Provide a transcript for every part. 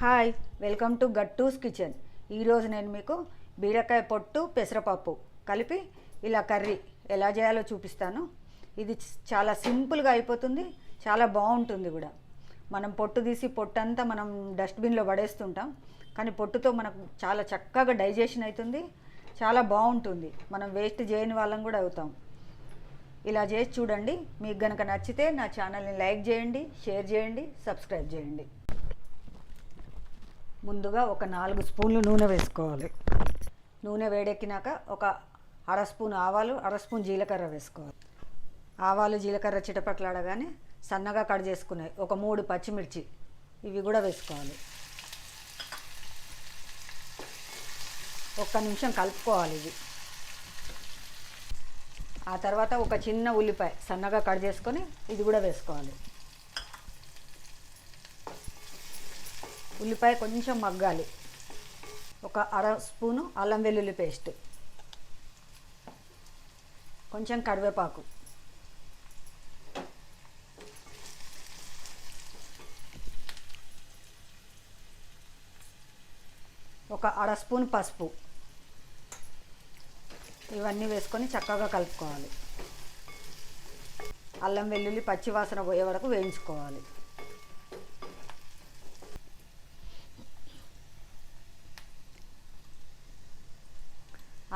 Hi, welcome to Gattu's kitchen. ఈరోజు నేను మీకు బీరకాయ పొట్టు పెసరపప్పు కలిపి ఇలా కర్రీ ఎలా చేయాలో చూపిస్తాను. ఇది చాలా సింపుల్గా అయిపోతుంది, చాలా బాగుంటుంది కూడా. మనం పొట్టు తీసి పొట్టంతా మనం డస్ట్బిన్లో పడేస్తుంటాం, కానీ పొట్టుతో మనకు చాలా చక్కగా డైజెషన్ అవుతుంది, చాలా బాగుంటుంది. మనం వేస్ట్ చేయని వాళ్ళం కూడా అవుతాం. ఇలా చేసి చూడండి. మీకు కనుక నచ్చితే నా ఛానల్ని లైక్ చేయండి, షేర్ చేయండి, సబ్స్క్రైబ్ చేయండి. ముందుగా ఒక 4 స్పూన్లు నూనె వేసుకోవాలి. నూనె వేడెక్కినాక ఒక అర స్పూన్ ఆవాలు, అర స్పూన్ జీలకర్ర వేసుకోవాలి. ఆవాలు జీలకర్ర చిటపట్లాడగానే సన్నగా కట్ చేసుకున్నాయి ఒక 3 పచ్చిమిర్చి, ఇవి కూడా వేసుకోవాలి. ఒక్క నిమిషం కలుపుకోవాలి ఇవి. ఆ తర్వాత ఒక చిన్న ఉల్లిపాయ సన్నగా కట్ చేసుకొని ఇది కూడా వేసుకోవాలి. ఉల్లిపాయ కొంచెం మగ్గాలి. ఒక అర స్పూను అల్లం వెల్లుల్లి పేస్ట్, కొంచెం కరివేపాకు, ఒక అర స్పూన్ పసుపు, ఇవన్నీ వేసుకొని చక్కగా కలుపుకోవాలి. అల్లం వెల్లుల్లి పచ్చివాసన పోయే వరకు వేయించుకోవాలి.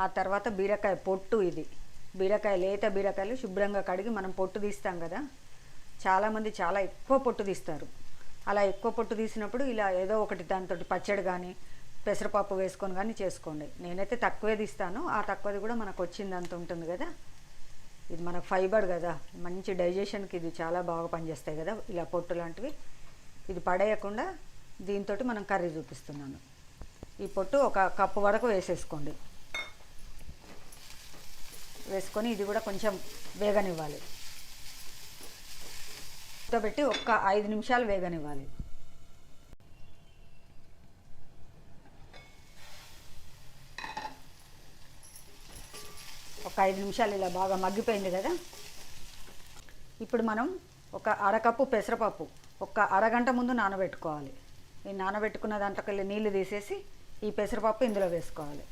ఆ తర్వాత బీరకాయ పొట్టు, ఇది బీరకాయ లేత బీరకాయలు శుభ్రంగా కడిగి మనం పొట్టు తీస్తాం కదా. చాలామంది చాలా ఎక్కువ పొట్టు తీస్తారు. అలా ఎక్కువ పొట్టు తీసినప్పుడు ఇలా ఏదో ఒకటి దాంతో పచ్చడి కానీ పెసరపప్పు వేసుకొని కానీ చేసుకోండి. నేనైతే తక్కువే తీస్తాను. ఆ తక్కువది కూడా మనకు వచ్చిందంత ఉంటుంది కదా. ఇది మనకు ఫైబర్ కదా, మంచి డైజెషన్కి ఇది చాలా బాగా పనిచేస్తాయి కదా ఇలా పొట్టు లాంటివి. ఇది పడేయకుండా దీంతో మనం కర్రీ చూపిస్తున్నాను. ఈ పొట్టు ఒక కప్పు వరకు వేసేసుకోండి. వేసుకొని ఇది కూడా కొంచెం వేగనివ్వాలి. పెట్టి ఒక్క 5 నిమిషాలు వేగనివ్వాలి. ఒక 5 నిమిషాలు ఇలా బాగా మగ్గిపోయింది కదా. ఇప్పుడు మనం ఒక అరకప్పు పెసరపప్పు ఒక అరగంట ముందు నానబెట్టుకోవాలి. ఈ నానబెట్టుకున్న దాంట్లోకి నీళ్లు తీసేసి ఈ పెసరపప్పు ఇందులో వేసుకోవాలి.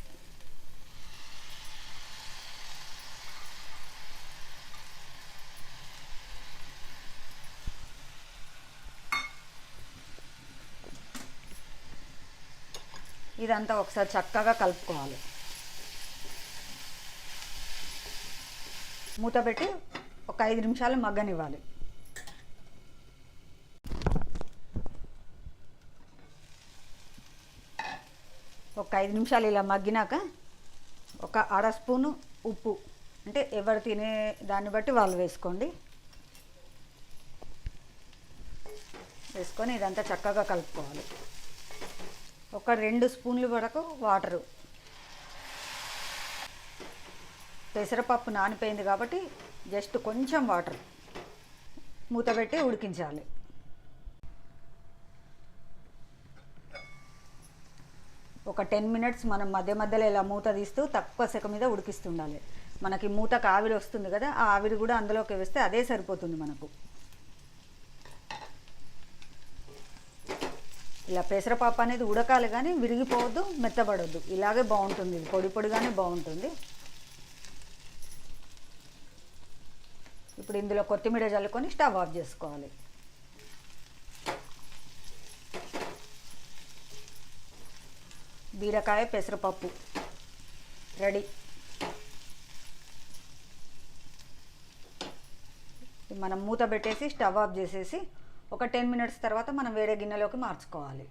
ఇదంతా ఒకసారి చక్కగా కలుపుకోవాలి. మూత పెట్టి ఒక 5 నిమిషాలు మగ్గనివ్వాలి. ఒక 5 నిమిషాలు ఇలా మగ్గినాక ఒక అర స్పూను ఉప్పు, అంటే ఎవరు తినే దాన్ని బట్టి వాళ్ళు వేసుకోండి. వేసుకొని ఇదంతా చక్కగా కలుపుకోవాలి. ఒక 2 స్పూన్లు వరకు వాటరు. పెసరపప్పు నానిపోయింది కాబట్టి జస్ట్ కొంచెం వాటర్. మూత పెట్టి ఉడికించాలి. ఒక 10 మినిట్స్ మనం మధ్య మధ్యలో ఇలా మూత తీస్తూ తక్కువ సెక మీద ఉడికిస్తుండాలి. మనకి మూతకు ఆవిరి వస్తుంది కదా, ఆ ఆవిరి కూడా అందులోకి వేస్తే అదే సరిపోతుంది మనకు. ఇలా పెసరపప్పు అనేది ఉడకాలి కానీ విరిగిపోవద్దు, మెత్తబడొద్దు. ఇలాగే బాగుంటుంది, ఇది పొడి పొడిగానే బాగుంటుంది. ఇప్పుడు ఇందులో కొత్తిమీర చల్లుకొని స్టవ్ ఆఫ్ చేసుకోవాలి. బీరకాయ పెసరపప్పు రెడీ. మనం మూత పెట్టేసి స్టవ్ ఆఫ్ చేసేసి ఒక 10 మినిట్స్ తర్వాత మనం వేరే గిన్నెలోకి మార్చుకోవాలి.